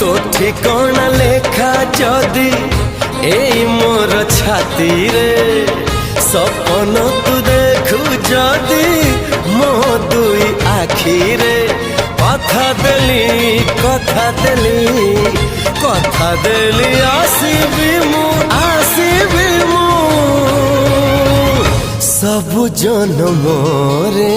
तो ठिकाना लेखा जदि एई मोर छाती रे सपन तू देखु जदि मो दुई आखी रे कथा देली आसीबी मु सब जन्म रे।